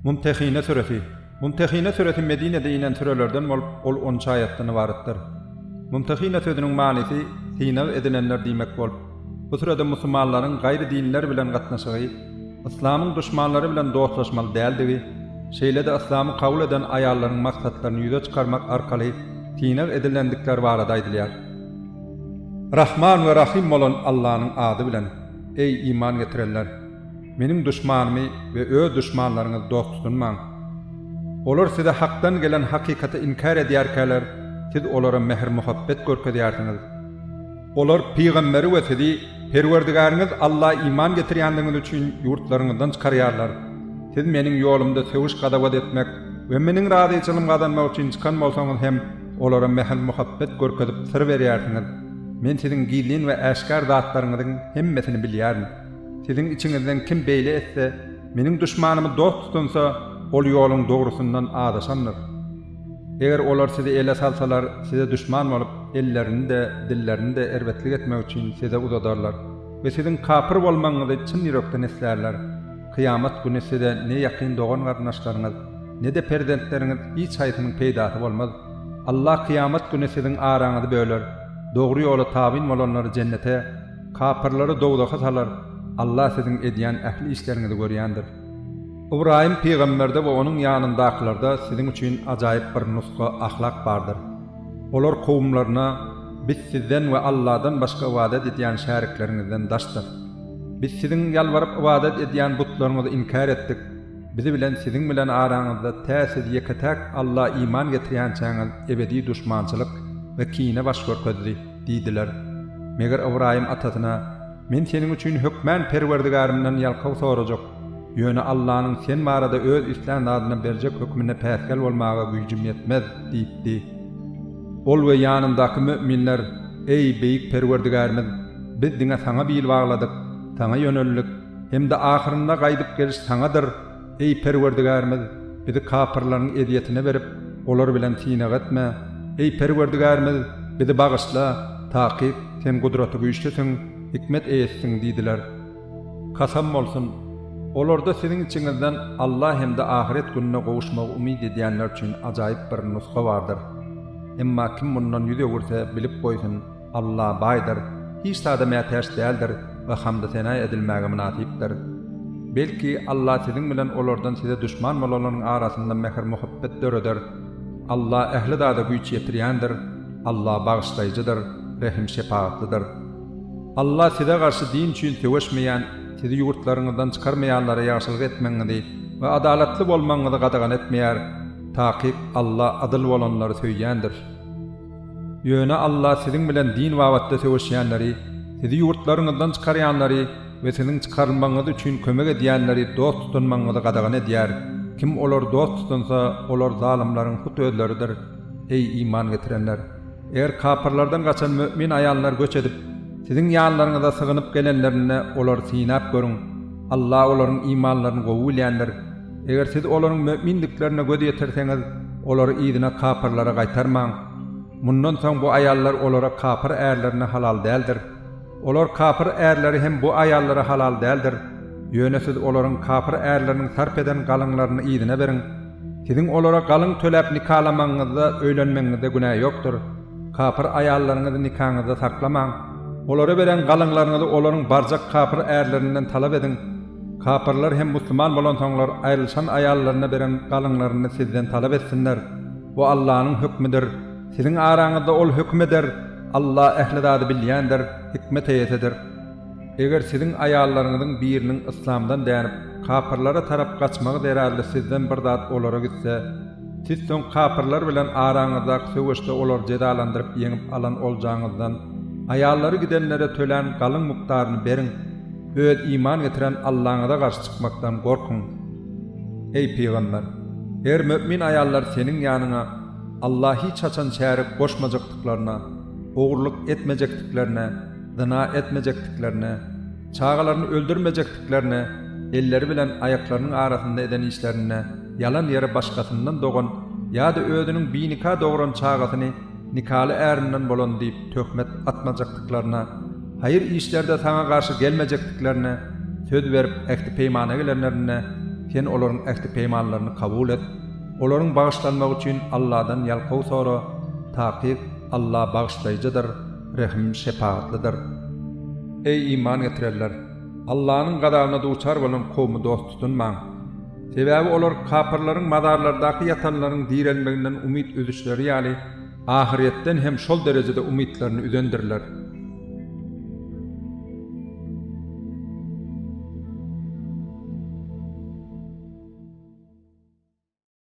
Mumtehine suresi. Mumtehine suresi Medine'de inen surelerden olup ol 10 ayetden ibaretdir. Mumtehine sözünün manisi sınav edilenler demek bolup, bu surede musulmanların gayri dinler bilen gatnaşygy, İslamyň düşmanlary bilen dostlaşmaly däldigi, şeýle-de İslamyny kabul eden aýallaryň maksatlaryny ýüze çykarmak arkaly sınav edilendikler barada aýdylýar. Rahman we Rahim bolan Allahyň ady bilen, ey iman getirenler, menin düşmanymı ve öz düşmanlaryňyzy dost tutunmaň. Olar size hakdan gelen hakikaty inkar edýärkäler, siz olara mehr muhabbet görkezýärsiňiz. Olar peýgamberi we sizi Perwerdigaryňyz Allah iman getirýändiňiz üçin ýurtlaryňyzdan çykarýarlar. Siz meniň ýolumda söwüş gadawat etmek we meniň razyçylygymy kazanmak üçin çykan bolsaňyz hem olara mehr muhabbet görkezip sır berýärsiňiz. Men siziň gizlin we äşkar zatlaryňyzyň hemmesini bilýärim. Siziň içiňizden kim beýle etse, meniň düşmanymy dost tutunsa, ol ýoluň dogrusundan adaşandyr. Eger olar sizi ele salsalar, size düşman bolup, ellerini de, dillerini de erbetlik etmek üçin size uzadarlar. Ve siziň kapyr bolmaňyzy çyn ýürekden islerler. Kıyamet günü size ne ýakyn dogan garnaşlaryňyz, ne de perzentleriňiz hiç haýatynyň peýdasy bolmaz. Allah kıyamet günü siziň araňyzy böler. Dogry ýola tabin bolanlary jennete, kapyrlary dogdaga salar. Allah siziň edýän ähli işleriňizi görýändir. İbrahim peýgamberde we onuň ýanyndakylarda siziň üçin ajaýyp bir nuska ahlak bardyr. Olar kowumlaryna biz sizden we Allahdan başga ibadet edýän şärikleriňizden daşdyr. Biz siziň ýalwaryp ibadet edýän butlaryňyzy inkar etdik. Bizi bilen siziň bilen araňyzda täsiz ýeketäk Allah iman getirýänçäňiz ebedi düşmançylyk we kine baş görkezdi diýdiler. Meger Ibrahim atasyna men seniň üçin hökmän Perwerdigarymdan ýalkaw sorajak. Ýöne Allahyň sen barada öz islan adyna berjek hökmüne päsgel bolmaga güýjüm ýetmez diýdi. Ol we ýanyndaky müminler, ey beýik Perwerdigarymyz, biz diňe saňa biýil bagladyk, saňa ýöneldik, hem-de ahyrynda gaýdyp geliş saňadyr. Ey Perwerdigarymyz, bizi kapyrlaryň ediyetine berip, olar bilen synaw etme. Ey Perwerdigarymyz, bizi bagyşla, takyp, sen gudraty güýçlisin, hikmet eýetsiň diýdiler. Kasam bolsun, olarda siziň içiňizden Allah hem-de ahiret gününe gowuşmagy umyd edýänler üçin ajaýyp bir nuska bardyr. Emma kim bundan ýüze görse bilip goýsun, Allah baýdyr, hiç sada mätäş däldir we hamda sena edilmäge münasipdir. Belki Allah siziň bilen olardan size düşman bolanlaryň arasynda mehr muhabbet döreder. Allah ähli zada güýç ýetirýändir. Allah bagyşlaýjydyr, rahim şepaatlydyr. Allah size garşy din üçin söwüşmeýän, sizi ýurtlaryňyzdan çykarmaýanlara ýagşylyk etmeňizi we adalatly bolmaňyzy gadagan etmeýär. Takyp Allah adyl bolanlary söýýändir. Ýöne Allah siziň bilen din wagtda söwüşýänleri, sizi ýurtlaryňyzdan çykarýanlary we seniň çykarylmaňyz üçin kömek edýänleri dost tutunmaňyzy gadagan edýär. Kim olar dost tutunsa, olar zalimlaryň hut özleridir. Ey iman getirenler! Eger kapyrlardan gaçan mümin aýallar göç edip, siziň ýanlaryňyza sygynyp gelenlerine olar synap görüň. Allah olaryň imanlaryny gowulýandyr. Eger siz olaryň müminliklerine göz ýetirseňiz, olary ýygyna kapyrlara gaýtarmaň. Mundan soň bu aýallar olara kapyr ärlerine halal däldir. Olar kapyr ärleri hem bu aýallara halal däldir. Ýöne siz olaryň kapyr ärleriniň sarp eden galyňlaryny ýygyna beriň. Siziň olara galyň töläp nikalamaňyzda öýlenmeňizde günah ýokdur. Kapyr aýallaryňyzy nikahyňyzda saklamaň. Olara beren galyňlaryňyzy olaryň barjak kapyr ärlerinden talap edin. Kapyrlar hem musulman bolan soňlar aýrylşan aýallaryna beren galyňlaryny sizden talap etsinler. Bu Allahyň hökmüdir. Siziň araňyzda ol hökmeder. Allah ähli zady bilýändir, hikmet eýetidir. Eger siziň aýallaryňyzyň biriniň İslamdan dänip, kapyrlara tarap gaçmagy derälde sizden bir zat olara gitse, siz soň kapyrlar bilen araňyzdaky söwüşde olar jedalandyryp ýeňip alan oljaňyzdan, aýallary gidenlere tölen galyň mukdaryny beriň. Öz iman getiren Allah'a garşy çykmakdan gorkun. Ey peýgamber! Eger mümin aýallar seniň ýanyňa Allah hiç haçan şärik goşmajakdyklaryna, ogurluk etmejekdiklerine, zina etmejekdiklerine, çağalaryny öldürmejekdiklerine, elleri bilen aýaklarynyň arasynda eden işlerine, yalan ýere başgasyndan dogan ýa-da özüniň binika dogran çağasyny nikaly ärinden bolan diýip töhmet atmajakdyklaryna, hayır işlerde sana garşy gelmejekdiklerine, söz berip ähli peýmana gelenlerine, sen olaryň ähdi peýmanlaryny kabul et. Olaryň bağışlanmagy üçin Allahdan ýalkaw sora. Taqib Allah bağışlaýjydyr, rehim şepaatlidir. Ey iman getirenler! Allah'ın gadabyna duçar bolan kowmy dost tutunmaň. Sebäbi olar kapyrlaryň madarlardaky yatanlaryň direlmeginden umyt üzüşleri ýaly ahiretden hem şol derejede umytlaryny üzendirler.